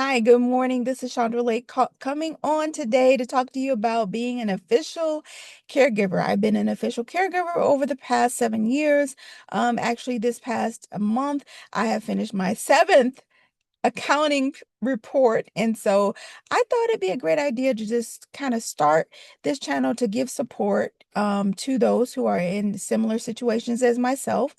Hi, good morning. This is Chandra Lake coming on today to talk to you about being an official caregiver. I've been an official caregiver over the past 7 years. Actually, this past month, I have finished my seventh accounting report. And so I thought it'd be a great idea to just kind of start this channel to give support to those who are in similar situations as myself.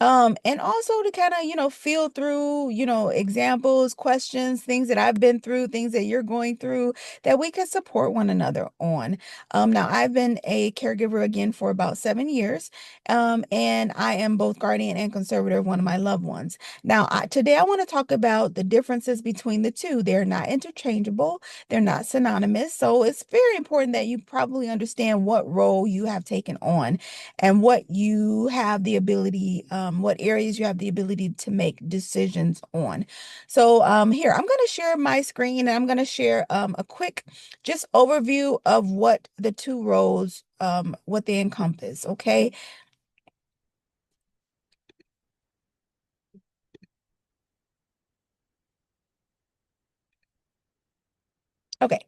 And also to kind of, feel through, examples, questions, things that I've been through, things that you're going through, that we can support one another on. Now, I've been a caregiver again for about 7 years, and I am both guardian and conservator of one of my loved ones. Now, today I want to talk about the differences between the two. They're not interchangeable, they're not synonymous. So it's very important that you probably understand what role you have taken on and what you have the ability, what areas you have the ability to make decisions on. So here, I'm going to share my screen and I'm going to share a quick just overview of what the two roles, what they encompass. Okay. Okay.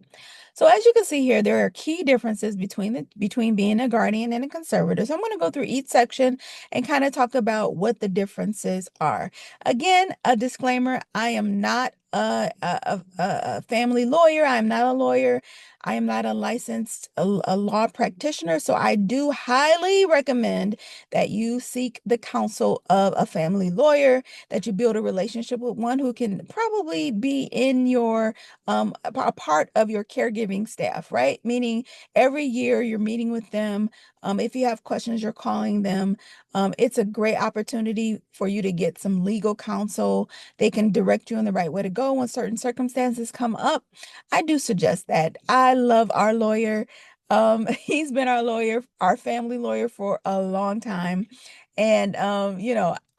So as you can see here, there are key differences between being a guardian and a conservator. So I'm going to go through each section and kind of talk about what the differences are. Again, a disclaimer, I am not a family lawyer. I'm not a lawyer. I am not a licensed a law practitioner. So I do highly recommend that you seek the counsel of a family lawyer, that you build a relationship with one who can probably be in your a part of your caregiving staff, right? Meaning every year you're meeting with them. If you have questions, you're calling them. It's a great opportunity for you to get some legal counsel. They can direct you in the right way to go when certain circumstances come up. I do suggest that. I love our lawyer. He's been our lawyer, our family lawyer for a long time. And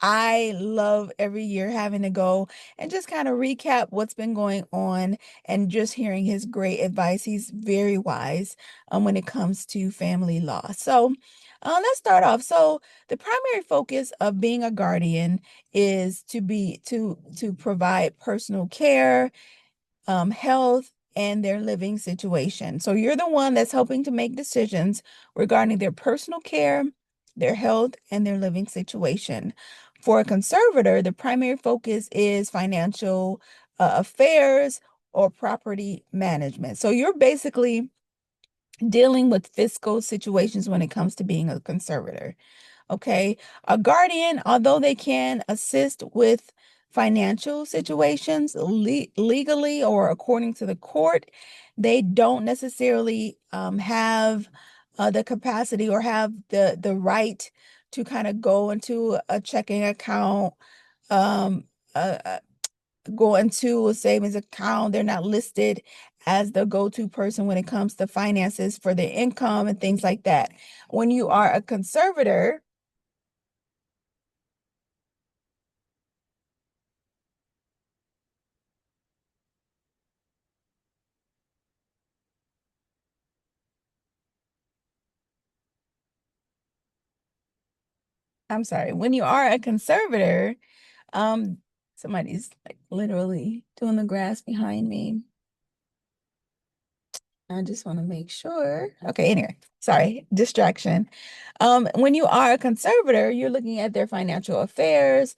I love every year having to go and just kind of recap what's been going on and just hearing his great advice. He's very wise when it comes to family law. So let's start off. So the primary focus of being a guardian is to provide personal care, health, and their living situation. So you're the one that's helping to make decisions regarding their personal care, their health, and their living situation. For a conservator, the primary focus is financial affairs or property management. So you're basically dealing with fiscal situations when it comes to being a conservator. Okay. A guardian, although they can assist with financial situations legally or according to the court, they don't necessarily have the capacity or have the right to kind of go into a checking account, um, uh, uh, go into a savings account. They're not listed as the go-to person when it comes to finances for their income and things like that. When you are a conservator, I'm sorry, when you are a conservator, um, somebody's like literally doing the grass behind me. I just want to make sure. Okay, anyway, sorry, distraction. When you are a conservator, you're looking at their financial affairs,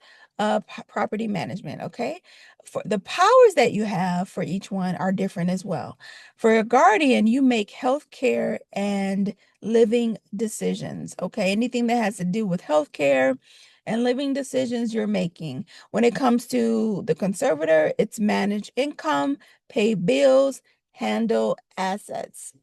property management, okay? For the powers that you have for each one are different as well. For a guardian, you make healthcare and living decisions, okay? Anything that has to do with healthcare and living decisions you're making. When it comes to the conservator, it's manage income, pay bills, handle assets.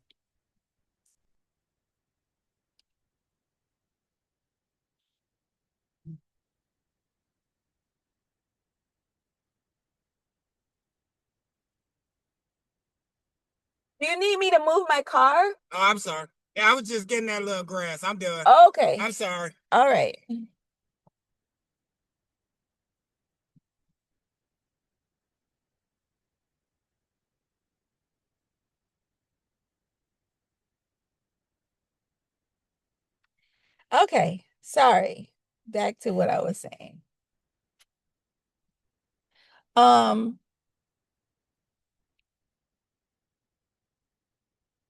Do you need me to move my car? Oh, I'm sorry. Yeah, I was just getting that little grass. I'm done. Okay. I'm sorry. All right. Okay. Sorry. Back to what I was saying. Um,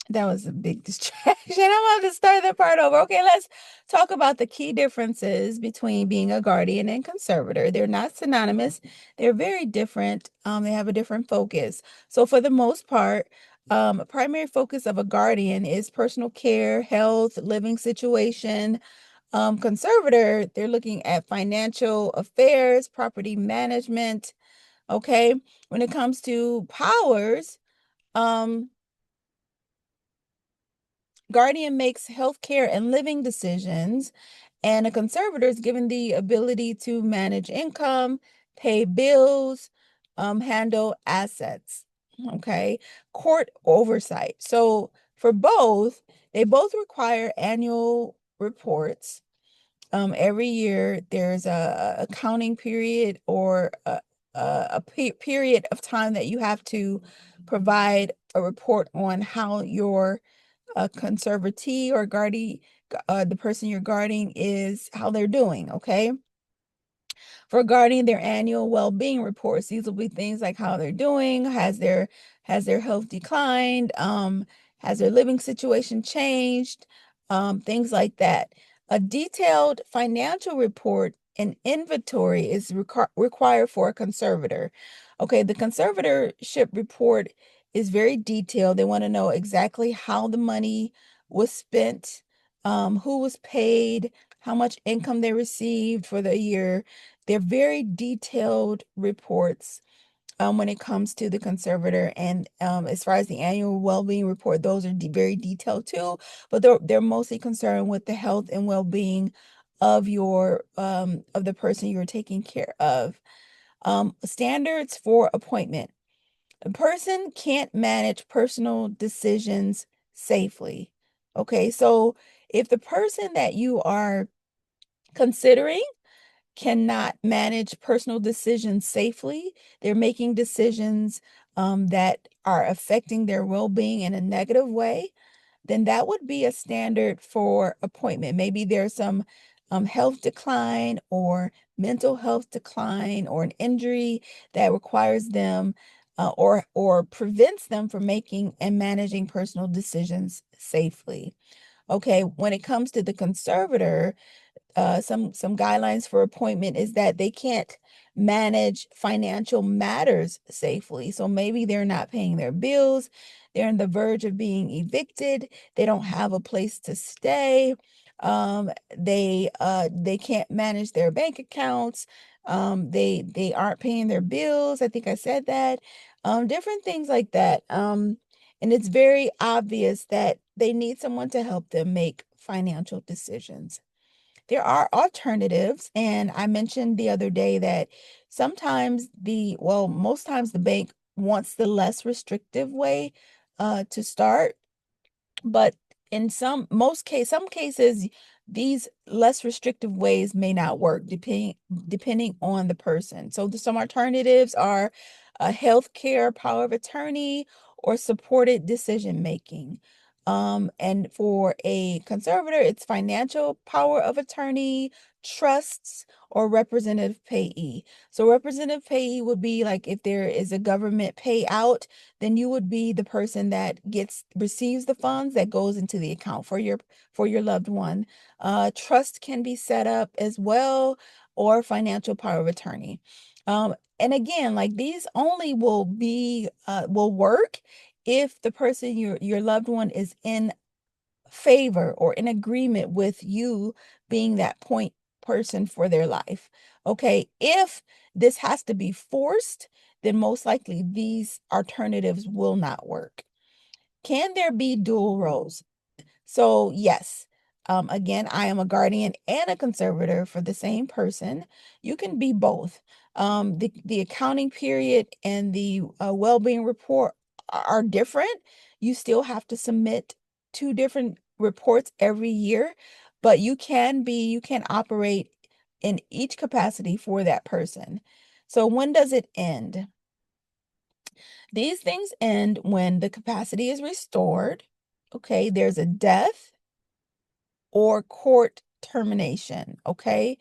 That was a big distraction. I'm about to start that part over. Okay, let's talk about the key differences between being a guardian and conservator. They're not synonymous. They're very different. They have a different focus. So for the most part, a primary focus of a guardian is personal care, health, living situation. Conservator, they're looking at financial affairs, property management. Okay, when it comes to powers, um, Guardian makes healthcare and living decisions, and a conservator is given the ability to manage income, pay bills, handle assets. Okay, court oversight. So for both, they both require annual reports. Every year there's a accounting period or a period of time that you have to provide a report on how your conservatee or guardie, the person you're guarding is how they're doing, okay? Regarding their annual well-being reports. These will be things like how they're doing, has their health declined, has their living situation changed, things like that. A detailed financial report and inventory is required for a conservator. Okay, the conservatorship report is very detailed. They want to know exactly how the money was spent, who was paid, how much income they received for the year. They're very detailed reports when it comes to the conservator. And as far as the annual well-being report, those are very detailed too, but they're mostly concerned with the health and well-being of your of the person you're taking care of. Standards for appointment. A person can't manage personal decisions safely. Okay, so if the person that you are considering cannot manage personal decisions safely, they're making decisions that are affecting their well-being in a negative way, then that would be a standard for appointment. Maybe there's some health decline or mental health decline or an injury that requires them or prevents them from making and managing personal decisions safely. Okay, when it comes to the conservator, some guidelines for appointment is that they can't manage financial matters safely. So maybe they're not paying their bills, they're on the verge of being evicted, they don't have a place to stay, they can't manage their bank accounts, they aren't paying their bills. I think I said that. Different things like that. And it's very obvious that they need someone to help them make financial decisions. There are alternatives, and I mentioned the other day that most times the bank wants the less restrictive way to start, but in some cases, these less restrictive ways may not work depending on the person. So some alternatives are a healthcare power of attorney or supported decision making. And for a conservator, it's financial power of attorney, trusts, or representative payee. So representative payee would be like if there is a government payout, then you would be the person that receives the funds that goes into the account for your loved one. Trust can be set up as well, or financial power of attorney. And again, like these only will work if the person your loved one is in favor or in agreement with you being that point person for their life. Okay, if this has to be forced, then most likely these alternatives will not work. Can there be dual roles? So, yes, again, I am a guardian and a conservator for the same person. You can be both. The accounting period and the well-being report are different. You still have to submit two different reports every year, but you can operate in each capacity for that person. So, when does it end? These things end when the capacity is restored. Okay, there's a death or court termination. Okay.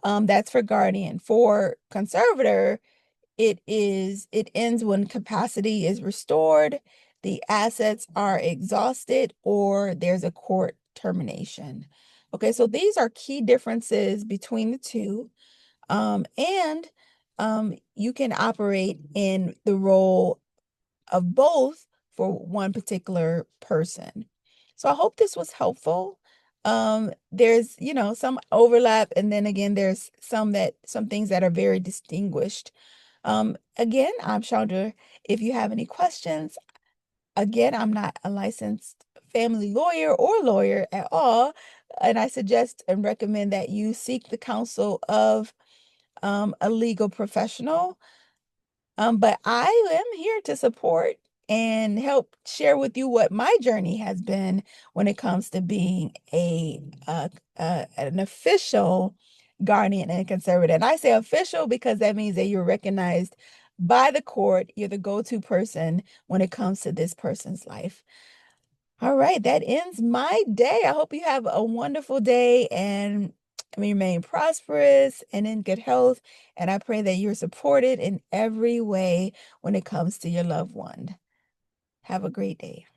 That's for guardian. For conservator, it ends when capacity is restored, the assets are exhausted, or there's a court termination. Okay, so these are key differences between the two. And you can operate in the role of both for one particular person. So I hope this was helpful. There's, some overlap, and then again, there's some things that are very distinguished. Again, I'm Chandra. If you have any questions, again, I'm not a licensed family lawyer or lawyer at all, and I suggest and recommend that you seek the counsel of a legal professional. But I am here to support and help share with you what my journey has been when it comes to being an official guardian and conservator. And I say official because that means that you're recognized by the court. You're the go-to person when it comes to this person's life. All right, that ends my day. I hope you have a wonderful day and remain prosperous and in good health. And I pray that you're supported in every way when it comes to your loved one. Have a great day.